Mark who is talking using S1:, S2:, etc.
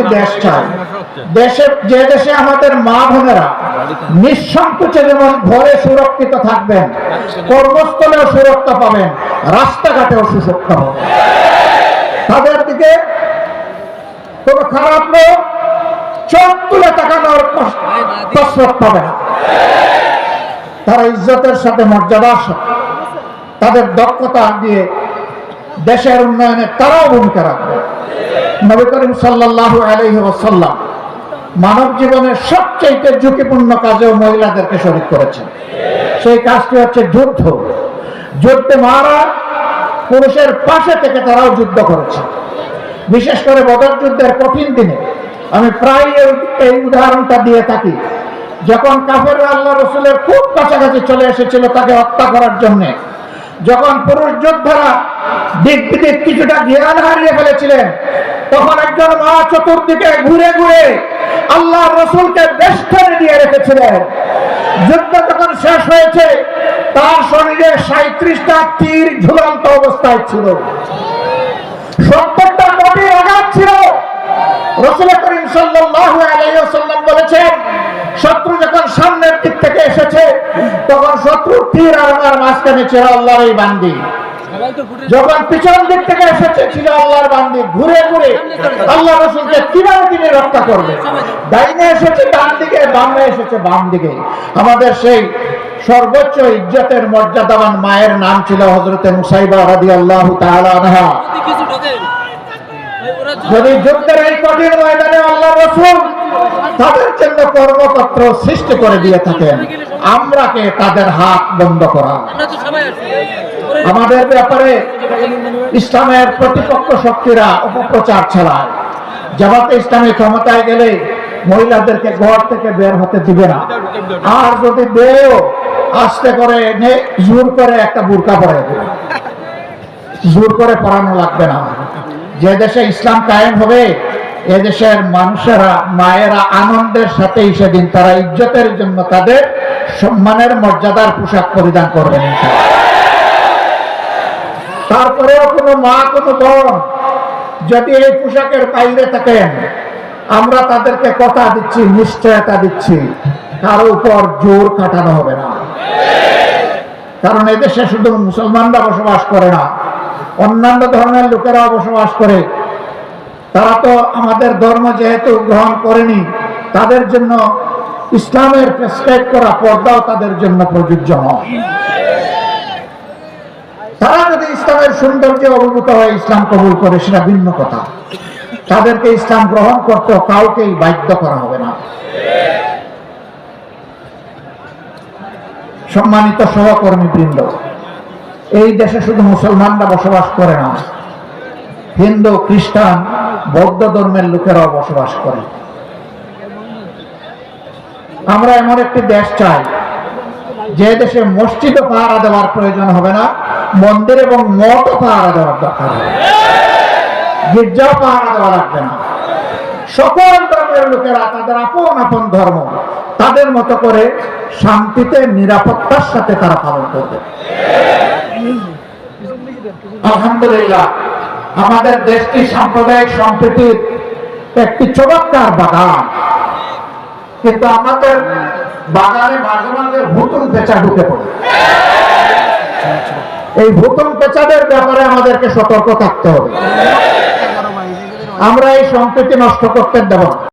S1: একটি দেশ চাই, যে দেশে আমাদের মা বোনেরা নিঃসংকোচে যেমন ঘরে সুরক্ষিত থাকবেন, কর্মস্থলেও সুরক্ষা পাবেন, রাস্তাঘাটেও সুরক্ষা পাবেন। তাদের দিকে কোনো খারাপ লোক চোখ তুলে তাকানোর কসরত পাবে না। তারা ইজ্জতের সাথে, মর্যাদার সাথে, তাদের দক্ষতা দিয়ে দেশের উন্নয়নে তারাও ভূমিকা রাখবে। নবী করিম সাল্লাল্লাহু আলাইহি ওয়াসাল্লাম মানব জীবনের সবচেয়ে ঝুঁকিপূর্ণ কাজেও মহিলাদেরকে শরীক করেছেন। সেই কাজটি হচ্ছে যুদ্ধ। যুদ্ধে মারা পুরুষের পাশে থেকে তারাও যুদ্ধ করেছে। বিশেষ করে বদর যুদ্ধের কঠিন দিনে আমি প্রায় এই উদাহরণটা দিয়ে থাকি। যখন কাফেররা আল্লাহ রাসূলের খুব কাছাকাছি চলে এসেছিল তাকে হত্যা করার জন্য, যখন পুরুষ যোদ্ধারা দিক বিদিক কিছুটা জ্ঞান হারিয়ে ফেলেছিলেন, তখন একজন মা চতুর্দিকে ঘুরে ঘুরে আল্লাহ রাসূলকে বেষ্টনে দিয়ে রেখেছিলেন। যুদ্ধ যখন শেষ হয়েছে তার শরীরে 37টা তীর ঝুলন্ত অবস্থায় ছিল, 70টা কঠিন আঘাত ছিল। রাসূল করিম সাল্লাল্লাহু আলাইহি ওয়াসাল্লাম বলেছেন, শত্রু যখন সামনের দিক থেকে এসেছে তখন শত্রুর তীর আর আমার মাঝখানে ছিল আল্লাহর এই বান্দি। যখন পিছন দিক থেকে এসেছে ছিল আল্লাহর বান্দি। ঘুরে ঘুরে আল্লাহ রাসূলকে কিভাবে তিনি রক্ষা করবে। ডাইনে এসেছে ডান দিকে, বামে এসেছে বাম দিকে। আমাদের সেই সর্বোচ্চ ইজ্জতের মর্যাদাবান মায়ের নাম ছিল হযরতে মুসাইবা রাদিয়াল্লাহু তাআলা আনহা। যদি যুদ্ধের এই কঠিন ময়দানে আল্লাহ রাসূল তাদের জন্য কর্মপত্র সৃষ্টি করে দিয়ে থাকেন, আমরা কে তাদের হাত বন্ধ করা? আমাদের ব্যাপারে ইসলামের প্রতিপক্ষ শক্তিরা অপপ্রচার চালায়। জামাতে ইসলামী ক্ষমতায় গেলে মহিলাদেরকে ঘর থেকে বের হতে দিবে না, আর যদি দেও আস্তে করে জোর করে একটা বুরকা পরে দেবে। জোর করে পরানো লাগবে না। যে দেশে ইসলাম কায়েম হবে এদেশের মানুষেরা, মায়েরা আনন্দের সাথে সেদিন তারা ইজ্জতের জন্য তাদের সম্মানের মর্যাদার পোশাক পরিধান করবেন। তারপরেও কোনো মা, কোনো বোন যদি এই পোশাকের বাইরে থাকেন, আমরা তাদেরকে কথা দিচ্ছি, নিশ্চয়তা দিচ্ছি, কারো উপর জোর খাটানো হবে না। কারণ এদেশে শুধু মুসলমানরা বসবাস করে না, অন্যান্য ধর্মের লোকেরাও বসবাস করে। তারা তো আমাদের ধর্ম যেহেতু গ্রহণ করেনি, তাদের জন্য ইসলামের প্রেসক্রাইব করা পর্দাও তাদের জন্য প্রযোজ্য নয়। তারা যদি ইসলামের সৌন্দর্যে অভিভূত হয়ে ইসলাম কবুল করে সেটা ভিন্ন কথা। তাদেরকে ইসলাম গ্রহণ করতে কাউকেই বাধ্য করা হবে না। সম্মানিত সহকর্মী বৃন্দ, এই দেশে শুধু মুসলমানরা বসবাস করে না, হিন্দু, খ্রিস্টান, বৌদ্ধ ধর্মের লোকেরাও বসবাস করে। আমরা এমন একটি দেশ চাই যে দেশে মসজিদও পাহারা দেওয়ার প্রয়োজন হবে না, মন্দির এবং মঠও পাহারা দেওয়ার দরকার হবে, গির্জাও পাহারা দেওয়া লাগবে না। সকল ধর্মের লোকেরা তাদের আপন আপন ধর্ম তাদের মতো করে শান্তিতে, নিরাপত্তার সাথে তারা পালন করবে। আলহামদুলিল্লাহ, আমাদের দেশটি সাম্প্রদায়িক সম্প্রীতির একটি চমৎকার বাগান, কিন্তু আমাদের বাগানে মাঝে মাঝে ভুতুম পেঁচা ঢুকে পড়ে। এই ভুতুম পেঁচাদের ব্যাপারে আমাদেরকে সতর্ক থাকতে হবে। আমরা এই সম্প্রীতি নষ্ট করতে দেব না।